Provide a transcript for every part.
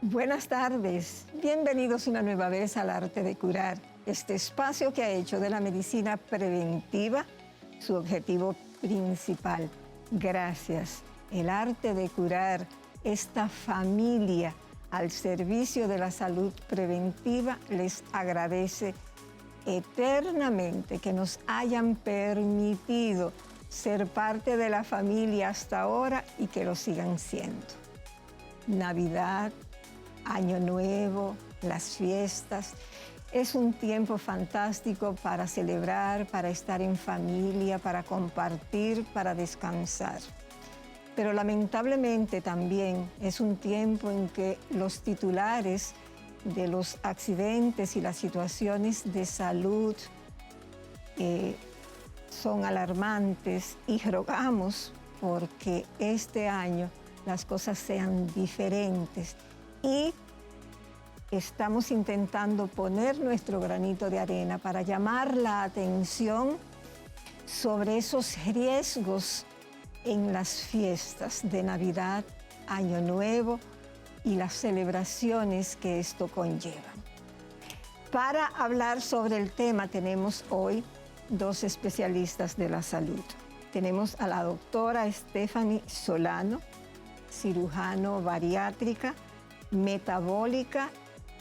Buenas tardes, bienvenidos una nueva vez al Arte de Curar, este espacio que ha hecho de la medicina preventiva su objetivo principal. Gracias, el Arte de Curar, esta familia al servicio de la salud preventiva, les agradece eternamente que nos hayan permitido ser parte de la familia hasta ahora y que lo sigan siendo. Navidad, Año Nuevo, las fiestas, es un tiempo fantástico para celebrar, para estar en familia, para compartir, para descansar. Pero lamentablemente también es un tiempo en que los titulares de los accidentes y las situaciones de salud son alarmantes y rogamos porque este año las cosas sean diferentes y estamos intentando poner nuestro granito de arena para llamar la atención sobre esos riesgos en las fiestas de Navidad, Año Nuevo y las celebraciones que esto conlleva. Para hablar sobre el tema tenemos hoy dos especialistas de la salud. Tenemos a la doctora Stephanie Solano, cirujano bariátrica, metabólica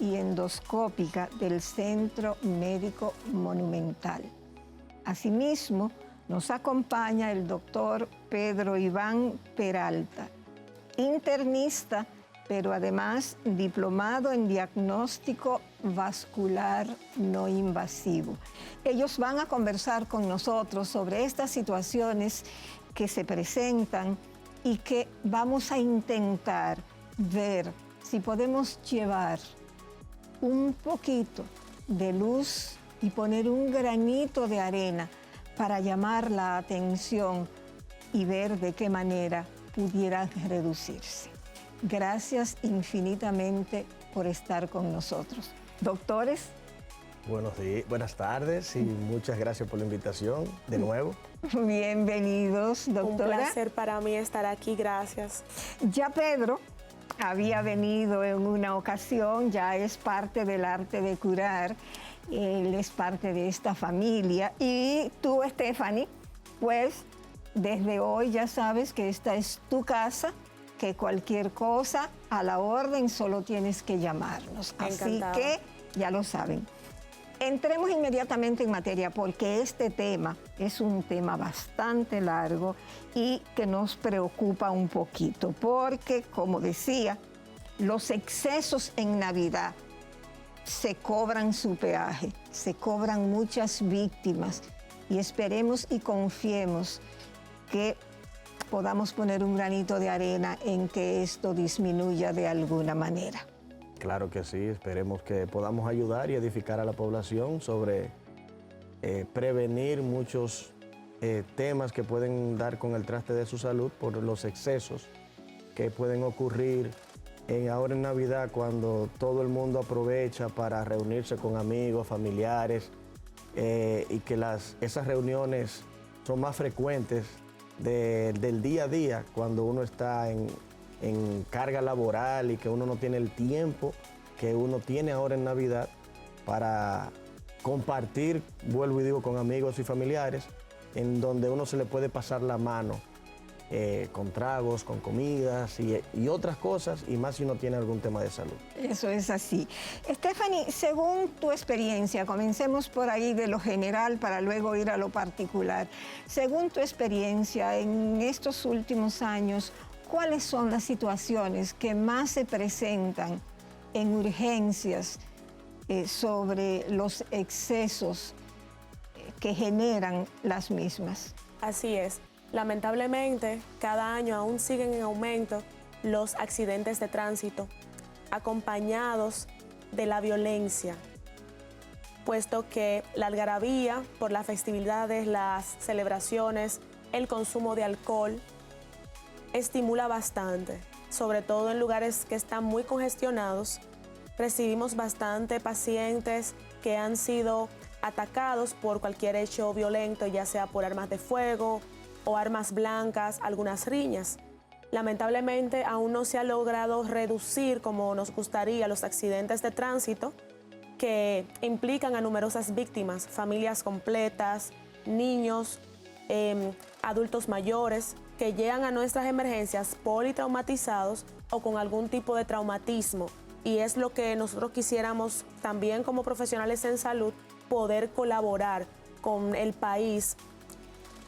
y endoscópica del Centro Médico Monumental. Asimismo, nos acompaña el doctor Pedro Iván Peralta, internista, pero además diplomado en diagnóstico vascular no invasivo. Ellos van a conversar con nosotros sobre estas situaciones que se presentan y que vamos a intentar ver si podemos llevar un poquito de luz y poner un granito de arena para llamar la atención y ver de qué manera pudiera reducirse. Gracias infinitamente por estar con nosotros. Doctores. Buenas tardes y muchas gracias por la invitación de nuevo. Bienvenidos, doctora. Un placer para mí estar aquí, gracias. Ya Pedro había venido en una ocasión, ya es parte del Arte de Curar, él es parte de esta familia. Y tú, Stephanie, pues desde hoy ya sabes que esta es tu casa, que cualquier cosa a la orden solo tienes que llamarnos. Encantada. Así que ya lo saben. Entremos inmediatamente en materia porque este tema es un tema bastante largo y que nos preocupa un poquito porque, como decía, los excesos en Navidad se cobran su peaje, se cobran muchas víctimas y esperemos y confiemos que podamos poner un granito de arena en que esto disminuya de alguna manera. Claro que sí, esperemos que podamos ayudar y edificar a la población sobre prevenir muchos temas que pueden dar con el traste de su salud por los excesos que pueden ocurrir ahora en Navidad cuando todo el mundo aprovecha para reunirse con amigos, familiares y que esas reuniones son más frecuentes del día a día cuando uno está en carga laboral y que uno no tiene el tiempo que uno tiene ahora en Navidad para compartir, vuelvo y digo, con amigos y familiares, en donde uno se le puede pasar la mano con tragos, con comidas y otras cosas, y más si uno tiene algún tema de salud. Eso es así. Stephanie, según tu experiencia, comencemos por ahí de lo general para luego ir a lo particular. Según tu experiencia en estos últimos años, ¿cuáles son las situaciones que más se presentan en urgencias sobre los excesos que generan las mismas? Así es. Lamentablemente, cada año aún siguen en aumento los accidentes de tránsito, acompañados de la violencia, puesto que la algarabía por las festividades, las celebraciones, el consumo de alcohol, estimula bastante, sobre todo en lugares que están muy congestionados. Recibimos bastante pacientes que han sido atacados por cualquier hecho violento, ya sea por armas de fuego o armas blancas, algunas riñas. Lamentablemente aún no se ha logrado reducir como nos gustaría los accidentes de tránsito que implican a numerosas víctimas, familias completas, niños, adultos mayores que llegan a nuestras emergencias politraumatizados o con algún tipo de traumatismo. Y es lo que nosotros quisiéramos también como profesionales en salud poder colaborar con el país,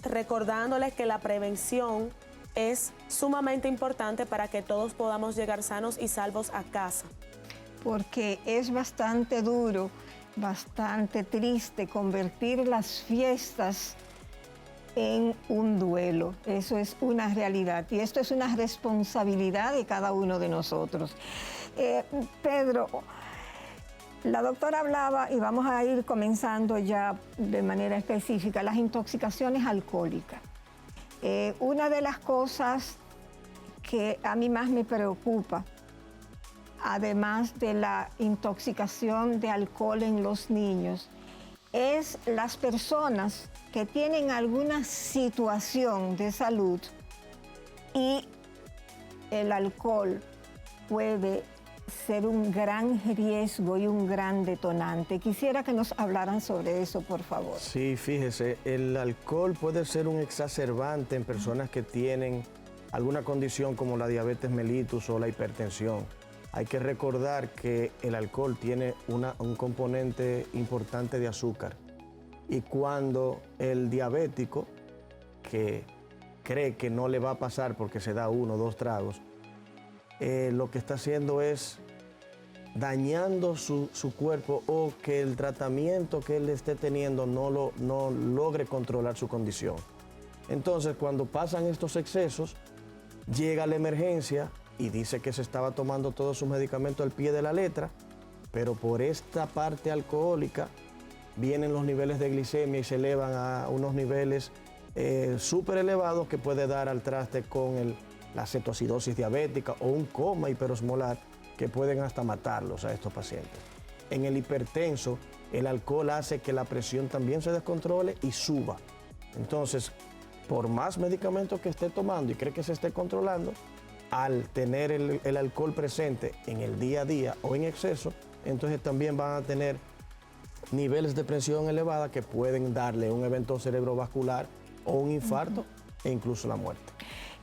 recordándoles que la prevención es sumamente importante para que todos podamos llegar sanos y salvos a casa. Porque es bastante duro, bastante triste convertir las fiestas en un duelo. Eso es una realidad y esto es una responsabilidad de cada uno de nosotros. Pedro, la doctora hablaba, y vamos a ir comenzando ya de manera específica, las intoxicaciones alcohólicas. Una de las cosas que a mí más me preocupa, además de la intoxicación de alcohol en los niños, es las personas que tienen alguna situación de salud y el alcohol puede ser un gran riesgo y un gran detonante. Quisiera que nos hablaran sobre eso, por favor. Sí, fíjese, el alcohol puede ser un exacerbante en personas que tienen alguna condición como la diabetes mellitus o la hipertensión. Hay que recordar que el alcohol tiene un componente importante de azúcar. Y cuando el diabético, que cree que no le va a pasar porque se da 1 o 2 tragos, lo que está haciendo es dañando su cuerpo, o que el tratamiento que él esté teniendo no logre controlar su condición. Entonces, cuando pasan estos excesos, llega a la emergencia y dice que se estaba tomando todos sus medicamentos al pie de la letra, pero por esta parte alcohólica vienen los niveles de glicemia y se elevan a unos niveles súper elevados que puede dar al traste con la cetoacidosis diabética o un coma hiperosmolar que pueden hasta matarlos a estos pacientes. En el hipertenso, el alcohol hace que la presión también se descontrole y suba. Entonces, por más medicamentos que esté tomando y cree que se esté controlando, al tener el alcohol presente en el día a día o en exceso, entonces también van a tener niveles de presión elevada que pueden darle un evento cerebrovascular o un infarto e incluso la muerte.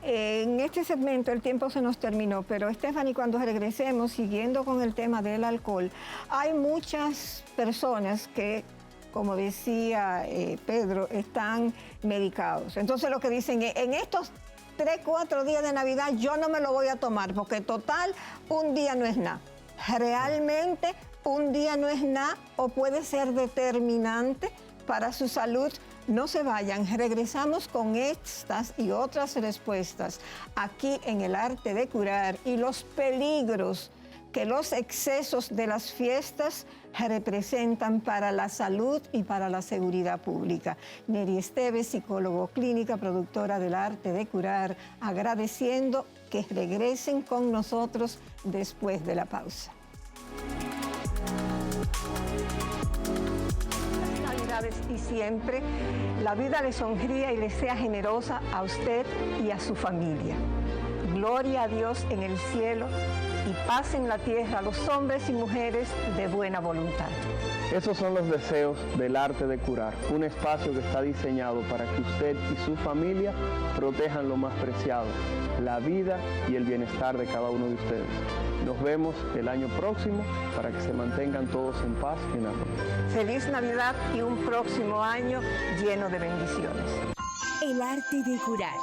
En este segmento el tiempo se nos terminó, pero Stephanie, cuando regresemos, siguiendo con el tema del alcohol, hay muchas personas que, como decía Pedro, están medicados. Entonces lo que dicen es, en estos 3, 4 días de Navidad yo no me lo voy a tomar, porque total, un día no es nada. Realmente un día no es nada o puede ser determinante para su salud. No se vayan, regresamos con estas y otras respuestas aquí en El Arte de Curar y los peligros que los excesos de las fiestas representan para la salud y para la seguridad pública. Neri Esteves, psicólogo clínica, productora del Arte de Curar, agradeciendo que regresen con nosotros después de la pausa. Y siempre la vida le sonría y le sea generosa a usted y a su familia. Gloria a Dios en el cielo y paz en la tierra a los hombres y mujeres de buena voluntad. Esos son los deseos del Arte de Curar, un espacio que está diseñado para que usted y su familia protejan lo más preciado, la vida y el bienestar de cada uno de ustedes. Nos vemos el año próximo para que se mantengan todos en paz y en amor. Feliz Navidad y un próximo año lleno de bendiciones. El Arte de Curar,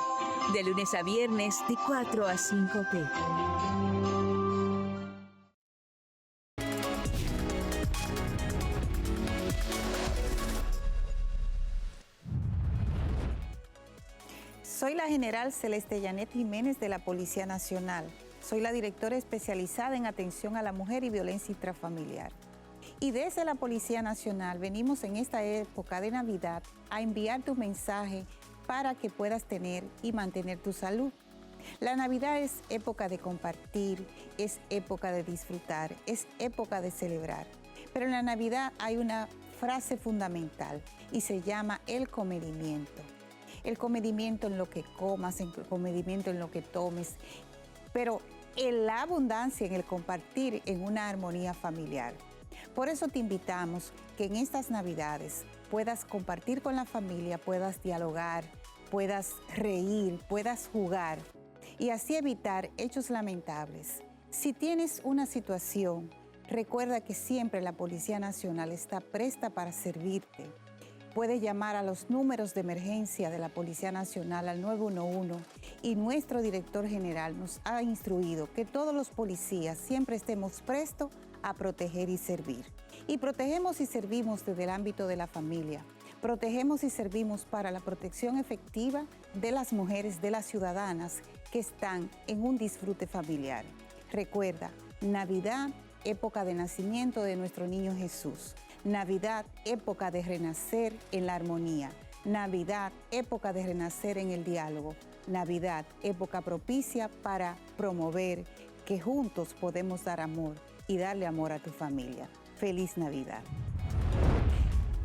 de lunes a viernes de 4 a 5 p. Soy la general Celeste Yanet Jiménez de la Policía Nacional. Soy la directora especializada en atención a la mujer y violencia intrafamiliar. Y desde la Policía Nacional venimos en esta época de Navidad a enviar tu mensaje para que puedas tener y mantener tu salud. La Navidad es época de compartir, es época de disfrutar, es época de celebrar. Pero en la Navidad hay una frase fundamental y se llama el comedimiento. el comedimiento en lo que comas, el comedimiento en lo que tomes, pero en la abundancia, en el compartir en una armonía familiar. Por eso te invitamos que en estas Navidades puedas compartir con la familia, puedas dialogar, puedas reír, puedas jugar y así evitar hechos lamentables. Si tienes una situación, recuerda que siempre la Policía Nacional está presta para servirte. Puedes llamar a los números de emergencia de la Policía Nacional al 911 y nuestro director general nos ha instruido que todos los policías siempre estemos prestos a proteger y servir. Y protegemos y servimos desde el ámbito de la familia. Protegemos y servimos para la protección efectiva de las mujeres, de las ciudadanas que están en un disfrute familiar. Recuerda, Navidad, época de nacimiento de nuestro niño Jesús. Navidad, época de renacer en la armonía. Navidad, época de renacer en el diálogo. Navidad, época propicia para promover que juntos podemos dar amor y darle amor a tu familia. Feliz Navidad.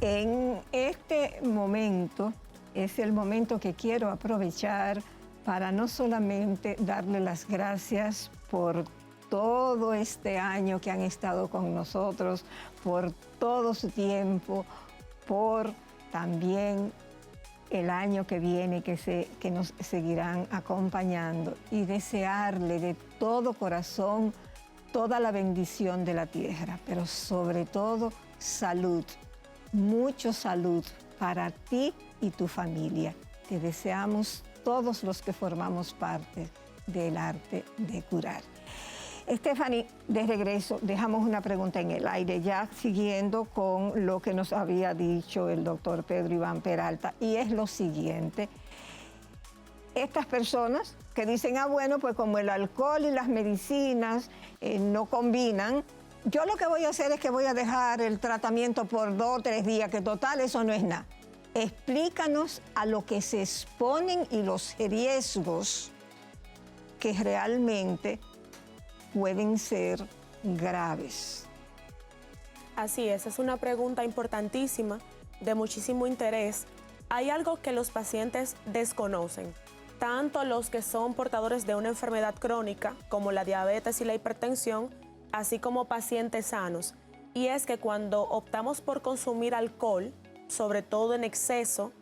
En este momento es el momento que quiero aprovechar para no solamente darle las gracias por todo este año que han estado con nosotros, por todo su tiempo, por también el año que viene que nos seguirán acompañando y desearle de todo corazón toda la bendición de la tierra, pero sobre todo salud, mucha salud para ti y tu familia. Te deseamos todos los que formamos parte del arte de curar. Stephanie, de regreso, dejamos una pregunta en el aire, ya siguiendo con lo que nos había dicho el doctor Pedro Iván Peralta, y es lo siguiente. Estas personas que dicen, bueno, pues como el alcohol y las medicinas no combinan, yo lo que voy a hacer es que voy a dejar el tratamiento por 2 o 3 días, que total, eso no es nada. Explícanos a lo que se exponen y los riesgos que realmente pueden ser graves. Así es una pregunta importantísima, de muchísimo interés. Hay algo que los pacientes desconocen, tanto los que son portadores de una enfermedad crónica, como la diabetes y la hipertensión, así como pacientes sanos. Y es que cuando optamos por consumir alcohol, sobre todo en exceso,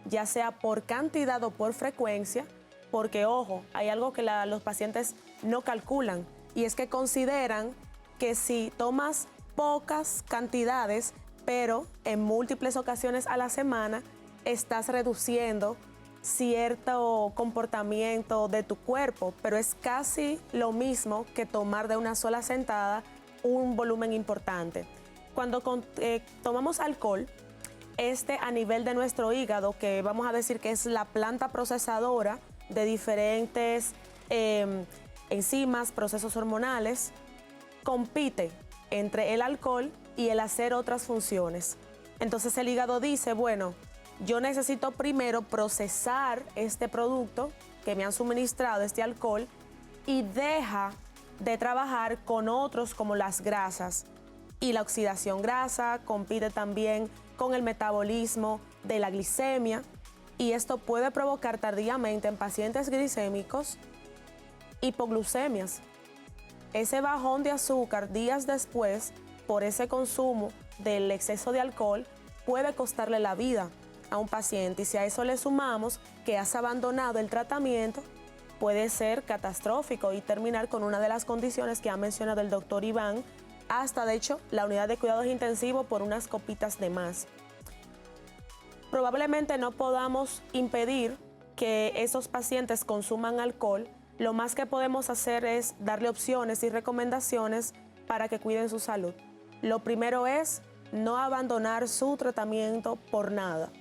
ya sea por cantidad o por frecuencia, porque ojo, hay algo que los pacientes no calculan, y es que consideran que si tomas pocas cantidades, pero en múltiples ocasiones a la semana, estás reduciendo cierto comportamiento de tu cuerpo, pero es casi lo mismo que tomar de una sola sentada un volumen importante. Cuando tomamos alcohol, a nivel de nuestro hígado, que vamos a decir que es la planta procesadora de diferentes enzimas, procesos hormonales, compite entre el alcohol y el hacer otras funciones. Entonces el hígado dice, bueno, yo necesito primero procesar este producto que me han suministrado, este alcohol, y deja de trabajar con otros como las grasas. Y la oxidación grasa compite también con el metabolismo de la glicemia, y esto puede provocar tardíamente en pacientes glicémicos hipoglucemias. Ese bajón de azúcar días después por ese consumo del exceso de alcohol puede costarle la vida a un paciente, y si a eso le sumamos que has abandonado el tratamiento, puede ser catastrófico y terminar con una de las condiciones que ha mencionado el doctor Iván, hasta de hecho la unidad de cuidados intensivos por unas copitas de más. Probablemente no podamos impedir que esos pacientes consuman alcohol. Lo más que podemos hacer es darle opciones y recomendaciones para que cuiden su salud. Lo primero es no abandonar su tratamiento por nada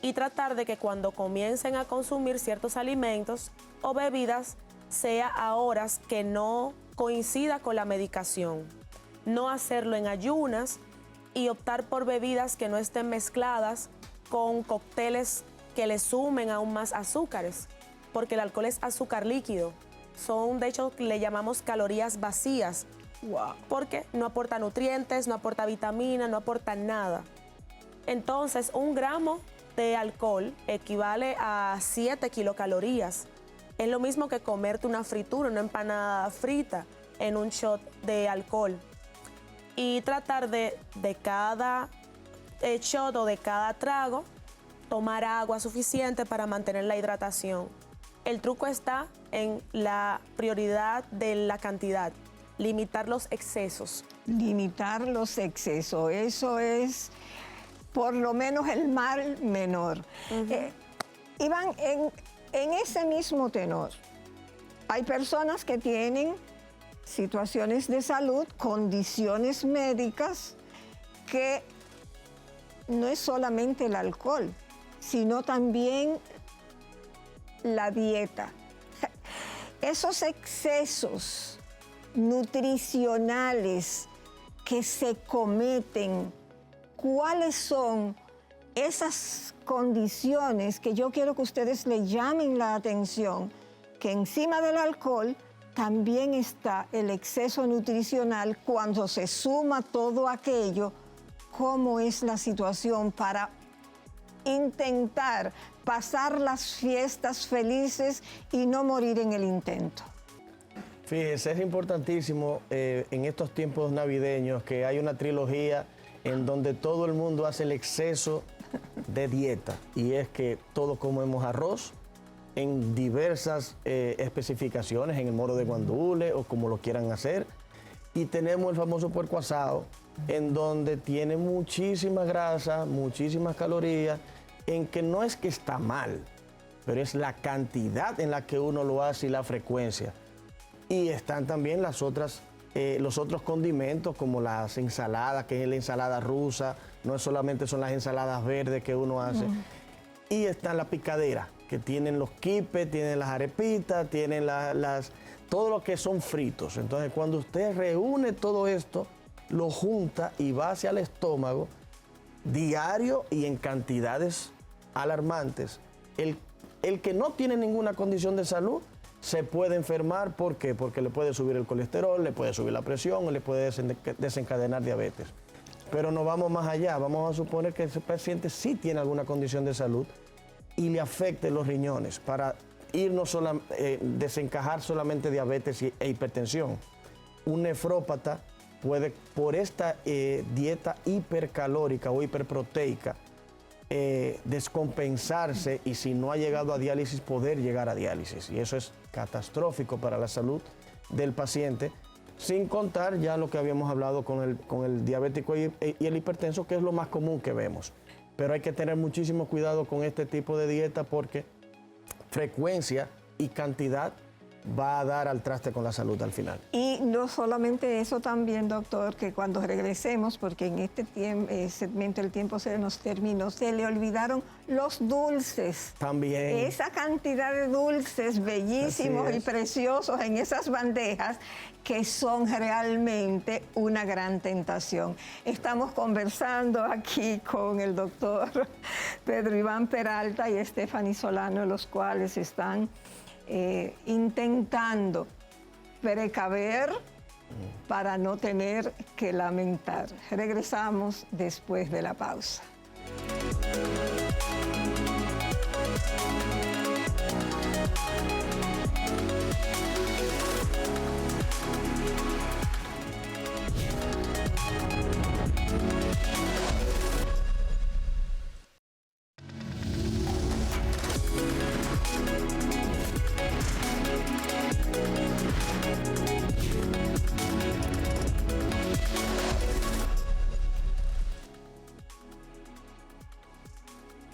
y tratar de que cuando comiencen a consumir ciertos alimentos o bebidas sea a horas que no coincida con la medicación. No hacerlo en ayunas y optar por bebidas que no estén mezcladas con cócteles que le sumen aún más azúcares, porque el alcohol es azúcar líquido. Son, de hecho, le llamamos calorías vacías, porque no aporta nutrientes, no aporta vitamina, no aporta nada. Entonces, 1 gramo de alcohol equivale a 7 kilocalorías. Es lo mismo que comerte una fritura, una empanada frita en un shot de alcohol. Y tratar de cada shot o de cada trago, tomar agua suficiente para mantener la hidratación. El truco está en la prioridad de la cantidad, limitar los excesos. Limitar los excesos, eso es por lo menos el mal menor. Iván, en ese mismo tenor, hay personas que tienen situaciones de salud, condiciones médicas, que no es solamente el alcohol, sino también la dieta. Esos excesos nutricionales que se cometen, ¿cuáles son esas condiciones que yo quiero que ustedes le llamen la atención? Que encima del alcohol también está el exceso nutricional. Cuando se suma todo aquello, ¿cómo es la situación para intentar pasar las fiestas felices y no morir en el intento? Fíjese, es importantísimo en estos tiempos navideños que hay una trilogía en donde todo el mundo hace el exceso de dieta, y es que todos comemos arroz en diversas especificaciones, en el moro de guandule o como lo quieran hacer, y tenemos el famoso puerco asado, en donde tiene muchísima grasa, muchísimas calorías, en que no es que está mal, pero es la cantidad en la que uno lo hace y la frecuencia. Y están también los otros condimentos, como las ensaladas, que es la ensalada rusa, no solamente son las ensaladas verdes que uno hace. Y está la picadera, que tienen los quipes, tienen las arepitas, tienen todo lo que son fritos. Entonces, cuando usted reúne todo esto, lo junta y va hacia el estómago diario y en cantidades alarmantes. El que no tiene ninguna condición de salud se puede enfermar. ¿Por qué? Porque le puede subir el colesterol, le puede subir la presión o le puede desencadenar diabetes. Pero no vamos más allá. Vamos a suponer que ese paciente sí tiene alguna condición de salud y le afecte los riñones, para desencajar solamente diabetes e hipertensión. Un nefrópata puede, por esta dieta hipercalórica o hiperproteica, descompensarse, y si no ha llegado a diálisis, poder llegar a diálisis. Y eso es catastrófico para la salud del paciente, sin contar ya lo que habíamos hablado con el diabético y el hipertenso, que es lo más común que vemos. Pero hay que tener muchísimo cuidado con este tipo de dieta, porque frecuencia y cantidad va a dar al traste con la salud al final. Y no solamente eso también, doctor, que cuando regresemos, porque en este segmento el tiempo se nos terminó, se le olvidaron los dulces. También. Esa cantidad de dulces bellísimos y preciosos en esas bandejas, que son realmente una gran tentación. Estamos conversando aquí con el doctor Pedro Iván Peralta y Stephanie Solano, los cuales están intentando precaver para no tener que lamentar. Regresamos después de la pausa.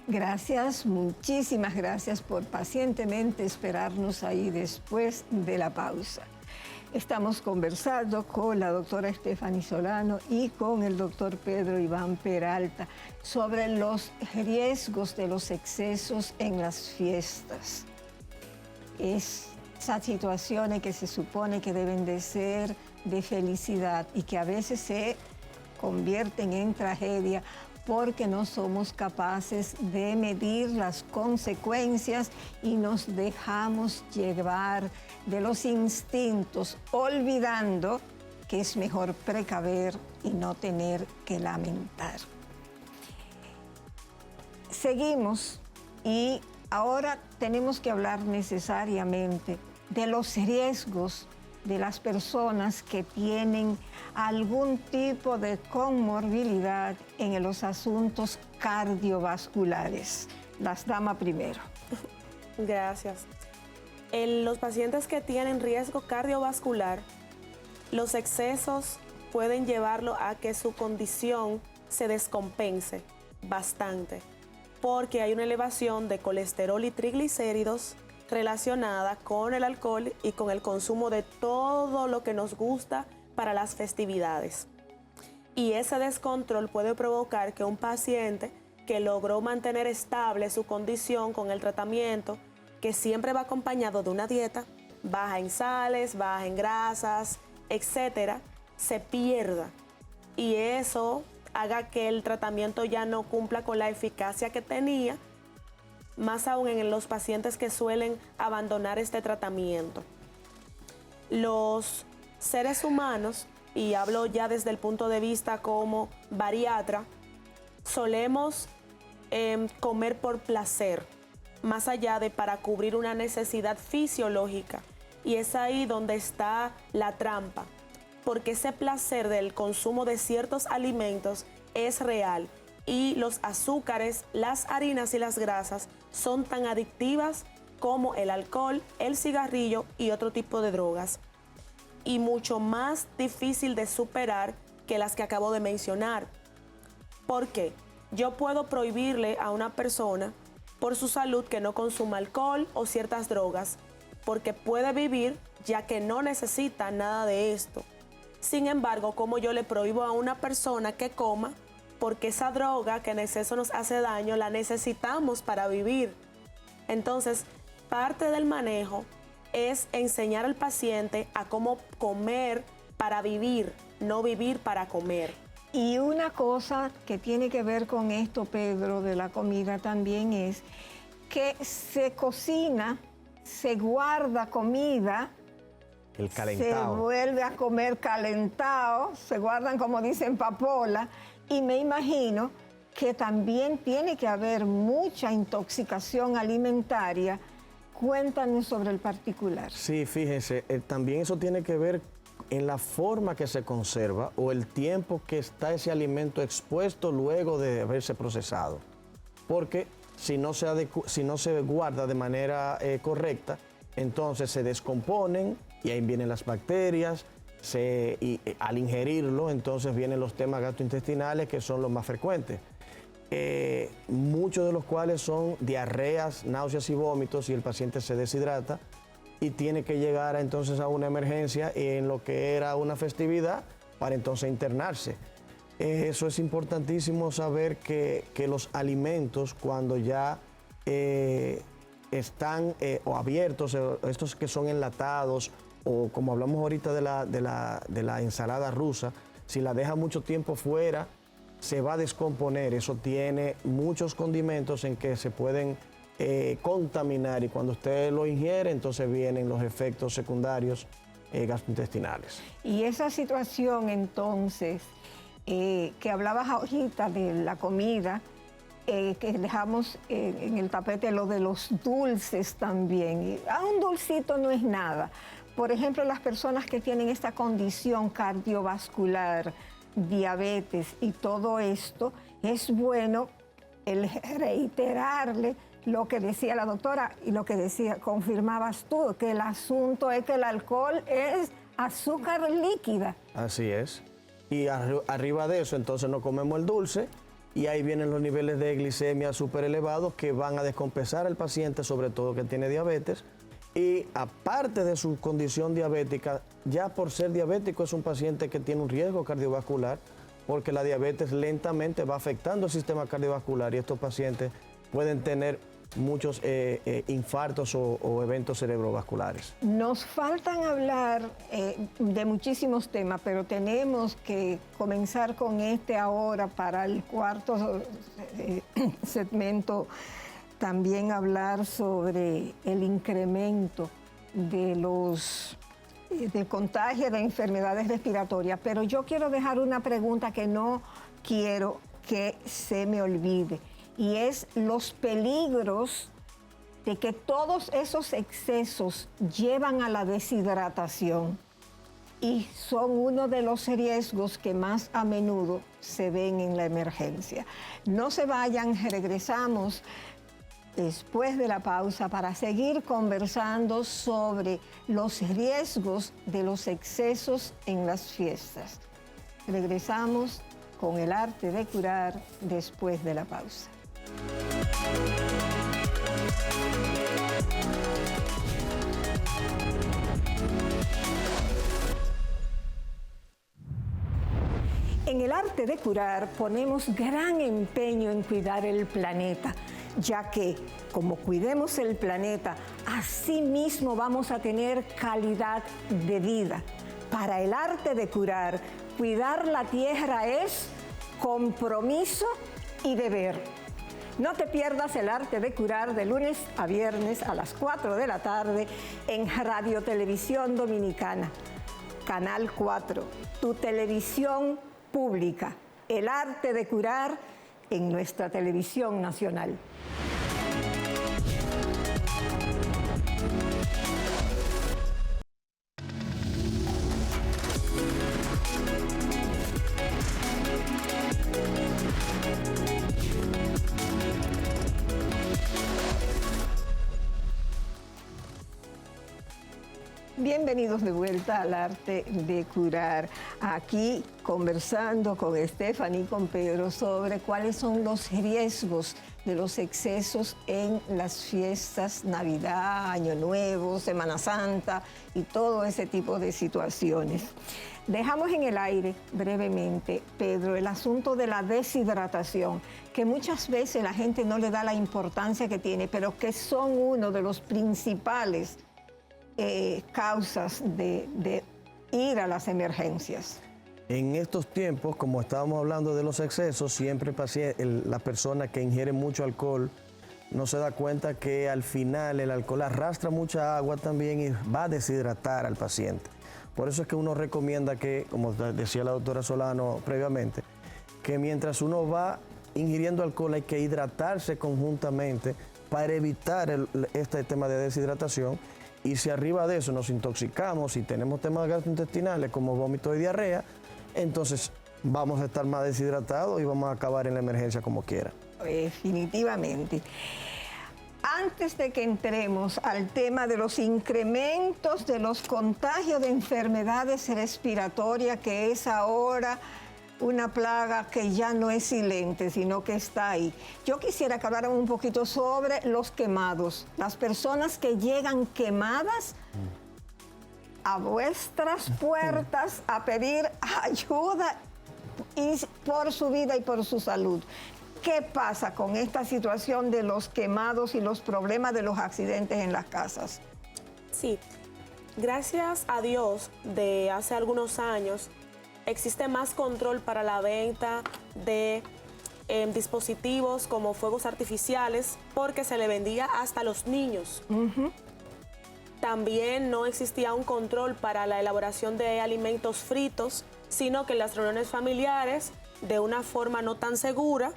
Gracias, muchísimas gracias por pacientemente esperarnos ahí después de la pausa. Estamos conversando con la doctora Stephanie Solano y con el doctor Pedro Iván Peralta sobre los riesgos de los excesos en las fiestas. Esas situaciones que se supone que deben de ser de felicidad y que a veces se convierten en tragedia, porque no somos capaces de medir las consecuencias y nos dejamos llevar de los instintos, olvidando que es mejor precaver y no tener que lamentar. seguimos y ahora tenemos que hablar necesariamente de los riesgos de las personas que tienen algún tipo de comorbilidad en los asuntos cardiovasculares. Las damas primero. Gracias. En los pacientes que tienen riesgo cardiovascular, los excesos pueden llevarlo a que su condición se descompense bastante, porque hay una elevación de colesterol y triglicéridos relacionada con el alcohol y con el consumo de todo lo que nos gusta para las festividades. Y ese descontrol puede provocar que un paciente que logró mantener estable su condición con el tratamiento, que siempre va acompañado de una dieta baja en sales, baja en grasas, etcétera, se pierda. Y eso haga que el tratamiento ya no cumpla con la eficacia que tenía, más aún en los pacientes que suelen abandonar este tratamiento. Los seres humanos, y hablo ya desde el punto de vista como bariatra, solemos comer por placer, más allá de para cubrir una necesidad fisiológica. Y es ahí donde está la trampa, porque ese placer del consumo de ciertos alimentos es real y los azúcares, las harinas y las grasas son tan adictivas como el alcohol, el cigarrillo y otro tipo de drogas, y mucho más difícil de superar que las que acabo de mencionar. ¿Por qué? Yo puedo prohibirle a una persona por su salud que no consuma alcohol o ciertas drogas, porque puede vivir ya que no necesita nada de esto. Sin embargo, como yo le prohíbo a una persona que coma, porque esa droga que en exceso nos hace daño la necesitamos para vivir. Entonces, parte del manejo es enseñar al paciente a cómo comer para vivir, no vivir para comer. Y una cosa que tiene que ver con esto, Pedro, de la comida también es que se cocina, se guarda comida, El calentado. se vuelve a comer calentado, se guardan, como dicen, papola, y me imagino que también tiene que haber mucha intoxicación alimentaria. Cuéntanos sobre el particular. Sí, fíjense, también eso tiene que ver en la forma que se conserva o el tiempo que está ese alimento expuesto luego de haberse procesado. Porque si no se guarda de manera correcta, entonces se descomponen y ahí vienen las bacterias. Y al ingerirlo, entonces vienen los temas gastrointestinales, que son los más frecuentes. Muchos de los cuales son diarreas, náuseas y vómitos, y el paciente se deshidrata y tiene que llegar entonces a una emergencia en lo que era una festividad para entonces internarse. Eso es importantísimo saber que los alimentos, cuando ya están o abiertos, estos que son enlatados, o como hablamos ahorita de la ensalada rusa, si la deja mucho tiempo fuera, se va a descomponer. Eso tiene muchos condimentos en que se pueden contaminar, y cuando usted lo ingiere, entonces vienen los efectos secundarios gastrointestinales. Y esa situación entonces, que hablabas ahorita de la comida, que dejamos en el tapete lo de los dulces también. Un dulcito no es nada. Por ejemplo, las personas que tienen esta condición cardiovascular, diabetes y todo esto, es bueno el reiterarle lo que decía la doctora y lo que confirmabas tú, que el asunto es que el alcohol es azúcar líquida. Así es. Y arriba de eso, entonces no comemos el dulce, y ahí vienen los niveles de glicemia súper elevados que van a descompensar al paciente, sobre todo que tiene diabetes. Y aparte de su condición diabética, ya por ser diabético es un paciente que tiene un riesgo cardiovascular, porque la diabetes lentamente va afectando el sistema cardiovascular, y estos pacientes pueden tener muchos infartos o eventos cerebrovasculares. Nos faltan hablar de muchísimos temas, pero tenemos que comenzar con este ahora para el cuarto segmento. También hablar sobre el incremento del contagio de enfermedades respiratorias. Pero yo quiero dejar una pregunta que no quiero que se me olvide. y es los peligros de que todos esos excesos llevan a la deshidratación y son uno de los riesgos que más a menudo se ven en la emergencia. No se vayan, regresamos después de la pausa para seguir conversando sobre los riesgos de los excesos en las fiestas. Regresamos con el arte de curar después de la pausa. En el arte de curar ponemos gran empeño en cuidar el planeta, ya que como cuidemos el planeta, así mismo vamos a tener calidad de vida. Para el arte de curar, cuidar la tierra es compromiso y deber. No te pierdas el arte de curar de lunes a viernes a las 4 de la tarde en Radio Televisión Dominicana, Canal 4, tu televisión pública. El arte de curar en nuestra televisión nacional. Bienvenidos de vuelta al arte de curar. Aquí conversando con Stephanie y con Pedro sobre cuáles son los riesgos de los excesos en las fiestas, Navidad, Año Nuevo, Semana Santa y todo ese tipo de situaciones. Dejamos en el aire brevemente, Pedro, el asunto de la deshidratación, que muchas veces la gente no le da la importancia que tiene, pero que son uno de los principales causas de ir a las emergencias. En estos tiempos, como estábamos hablando de los excesos, siempre la persona que ingiere mucho alcohol no se da cuenta que al final el alcohol arrastra mucha agua también y va a deshidratar al paciente. Por eso es que uno recomienda que, como decía la doctora Solano previamente, que mientras uno va ingiriendo alcohol hay que hidratarse conjuntamente para evitar este tema de deshidratación. Y si arriba de eso nos intoxicamos y tenemos temas gastrointestinales como vómito y diarrea, entonces vamos a estar más deshidratados y vamos a acabar en la emergencia como quiera. Definitivamente. Antes de que entremos al tema de los incrementos de los contagios de enfermedades respiratorias, que es ahora una plaga que ya no es silente, sino que está ahí. Yo quisiera que habláramos un poquito sobre los quemados. Las personas que llegan quemadas a vuestras puertas a pedir ayuda por su vida y por su salud. ¿Qué pasa con esta situación de los quemados y los problemas de los accidentes en las casas? Sí, gracias a Dios, de hace algunos años, existe más control para la venta de dispositivos como fuegos artificiales porque se le vendía hasta a los niños. También no existía un control para la elaboración de alimentos fritos, sino que en las reuniones familiares, de una forma no tan segura,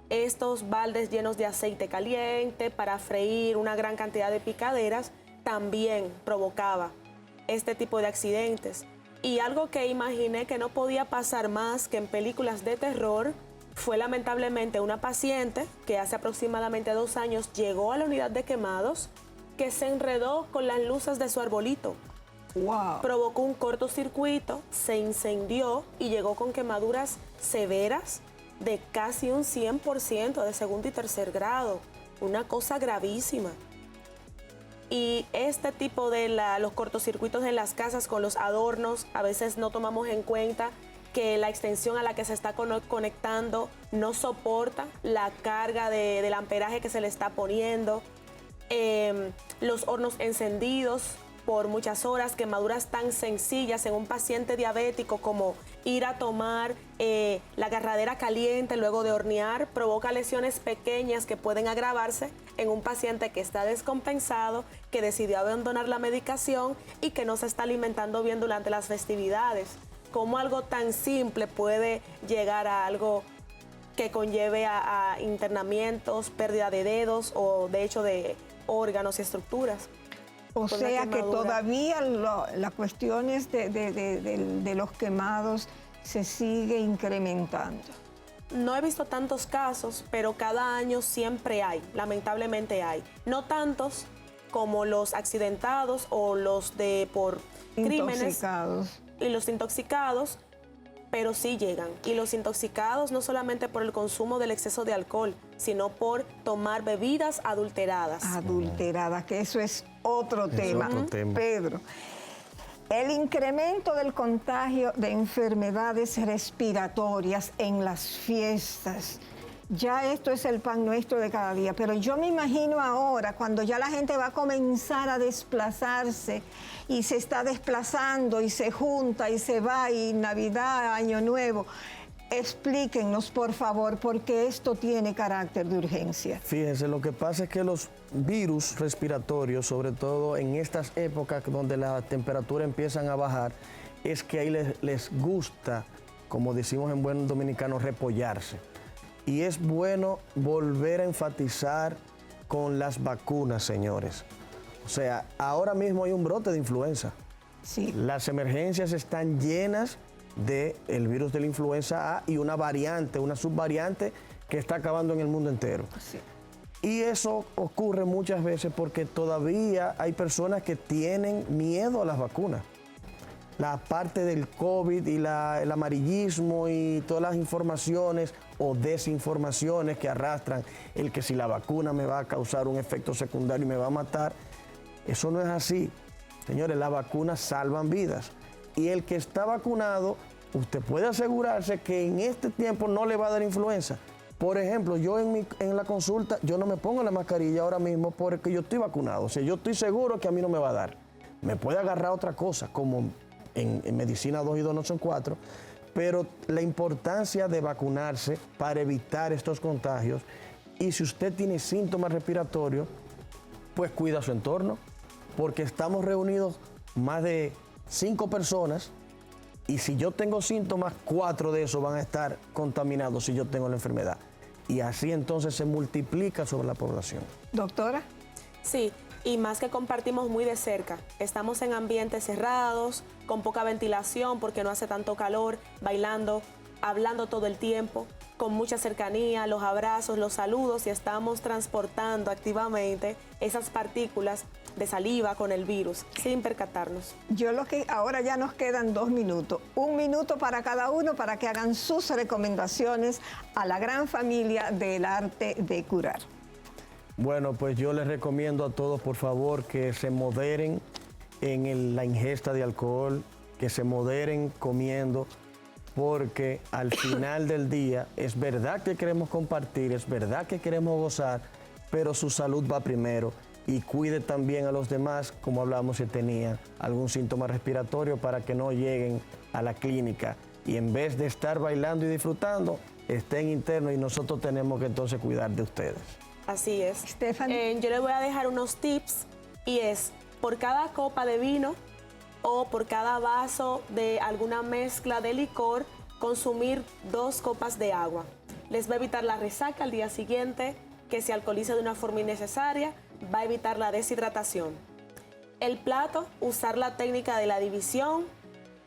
estos baldes llenos de aceite caliente para freír una gran cantidad de picaderas también provocaba este tipo de accidentes. Y algo que imaginé que no podía pasar más que en películas de terror fue lamentablemente una paciente que hace aproximadamente 2 años llegó a la unidad de quemados que se enredó con las luces de su arbolito. Wow. Provocó un cortocircuito, se incendió y llegó con quemaduras severas de casi un 100% de segundo y tercer grado. Una cosa gravísima. Y este tipo de los cortocircuitos en las casas con los adornos, a veces no tomamos en cuenta que la extensión a la que se está conectando no soporta la carga del amperaje que se le está poniendo. Los hornos encendidos por muchas horas, quemaduras tan sencillas en un paciente diabético como ir a tomar la agarradera caliente luego de hornear, provoca lesiones pequeñas que pueden agravarse en un paciente que está descompensado, que decidió abandonar la medicación y que no se está alimentando bien durante las festividades. ¿Cómo algo tan simple puede llegar a algo que conlleve a internamientos, pérdida de dedos o de hecho de órganos y estructuras. O sea que todavía las cuestiones de los quemados se sigue incrementando. No he visto tantos casos, pero cada año siempre hay, lamentablemente hay. No tantos como los accidentados o los de por crímenes y los intoxicados, pero sí llegan. Y los intoxicados no solamente por el consumo del exceso de alcohol, sino por tomar bebidas adulteradas. Adulteradas, que eso es otro tema. Pedro, el incremento del contagio de enfermedades respiratorias en las fiestas. Ya esto es el pan nuestro de cada día, pero yo me imagino ahora, cuando ya la gente va a comenzar a desplazarse y se está desplazando y se junta y se va, y Navidad, Año Nuevo, explíquenos por favor, por qué esto tiene carácter de urgencia. Fíjense, lo que pasa es que los virus respiratorios, sobre todo en estas épocas donde la temperatura empiezan a bajar, es que ahí les gusta, como decimos en buen dominicano, repollarse. Y es bueno volver a enfatizar con las vacunas, señores. O sea, ahora mismo hay un brote de influenza. Sí. Las emergencias están llenas del virus de la influenza A y una variante, una subvariante que está acabando en el mundo entero. Sí. Y eso ocurre muchas veces porque todavía hay personas que tienen miedo a las vacunas. La parte del COVID y el amarillismo y todas las informaciones o desinformaciones que arrastran el que si la vacuna me va a causar un efecto secundario y me va a matar, eso no es así. Señores, las vacunas salvan vidas. Y el que está vacunado, usted puede asegurarse que en este tiempo no le va a dar influenza. Por ejemplo, yo en la consulta, yo no me pongo la mascarilla ahora mismo porque yo estoy vacunado. O sea, yo estoy seguro que a mí no me va a dar. Me puede agarrar otra cosa, como en medicina 2 y 2 no son 4, pero la importancia de vacunarse para evitar estos contagios. Y si usted tiene síntomas respiratorios, pues cuida su entorno, porque estamos reunidos más de 5 personas y si yo tengo síntomas, 4 de esos van a estar contaminados si yo tengo la enfermedad. Y así entonces se multiplica sobre la población. Doctora. Sí, y más que compartimos muy de cerca. Estamos en ambientes cerrados, con poca ventilación porque no hace tanto calor, bailando, hablando todo el tiempo, con mucha cercanía, los abrazos, los saludos, y estamos transportando activamente esas partículas de saliva con el virus, sin percatarnos. Ahora ya nos quedan 2 minutos. 1 minuto para cada uno para que hagan sus recomendaciones a la gran familia del arte de curar. Bueno, pues yo les recomiendo a todos, por favor, que se moderen en la ingesta de alcohol, que se moderen comiendo, porque al final del día es verdad que queremos compartir, es verdad que queremos gozar, pero su salud va primero. Y cuide también a los demás, como hablamos, si tenían algún síntoma respiratorio, para que no lleguen a la clínica y en vez de estar bailando y disfrutando, estén internos, y nosotros tenemos que entonces cuidar de ustedes. Así es. Stephanie. Yo les voy a dejar unos tips, y es por cada copa de vino o por cada vaso de alguna mezcla de licor, consumir 2 copas de agua. Les va a evitar la resaca al día siguiente, que se alcoholice de una forma innecesaria, va a evitar la deshidratación. El plato, usar la técnica de la división,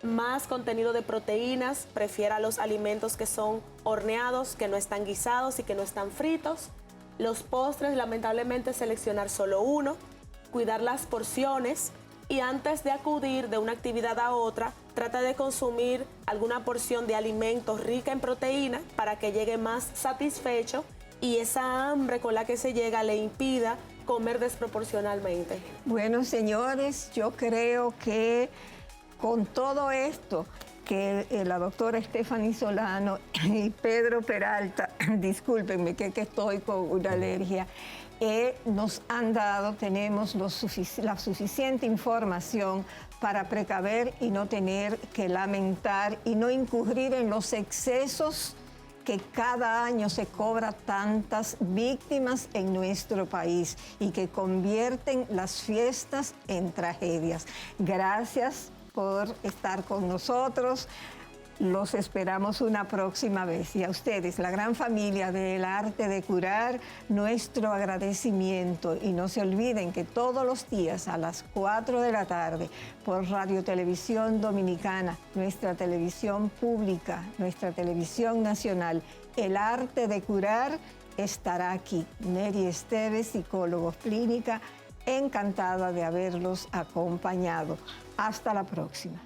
más contenido de proteínas, prefiera los alimentos que son horneados, que no están guisados y que no están fritos. Los postres, lamentablemente, seleccionar solo uno, cuidar las porciones, y antes de acudir de una actividad a otra, trata de consumir alguna porción de alimentos rica en proteína para que llegue más satisfecho y esa hambre con la que se llega le impida comer desproporcionalmente. Bueno, señores, yo creo que con todo esto que la doctora Stephanie Solano y Pedro Peralta, discúlpenme que estoy con una alergia, nos han dado, tenemos la suficiente información para precaver y no tener que lamentar y no incurrir en los excesos que cada año se cobra tantas víctimas en nuestro país y que convierten las fiestas en tragedias. Gracias por estar con nosotros. Los esperamos una próxima vez. Y a ustedes, la gran familia del Arte de Curar, nuestro agradecimiento. Y no se olviden que todos los días a las 4 de la tarde por Radio Televisión Dominicana, nuestra televisión pública, nuestra televisión nacional, el Arte de Curar estará aquí. Neri Esteves, psicólogo clínica, encantada de haberlos acompañado. Hasta la próxima.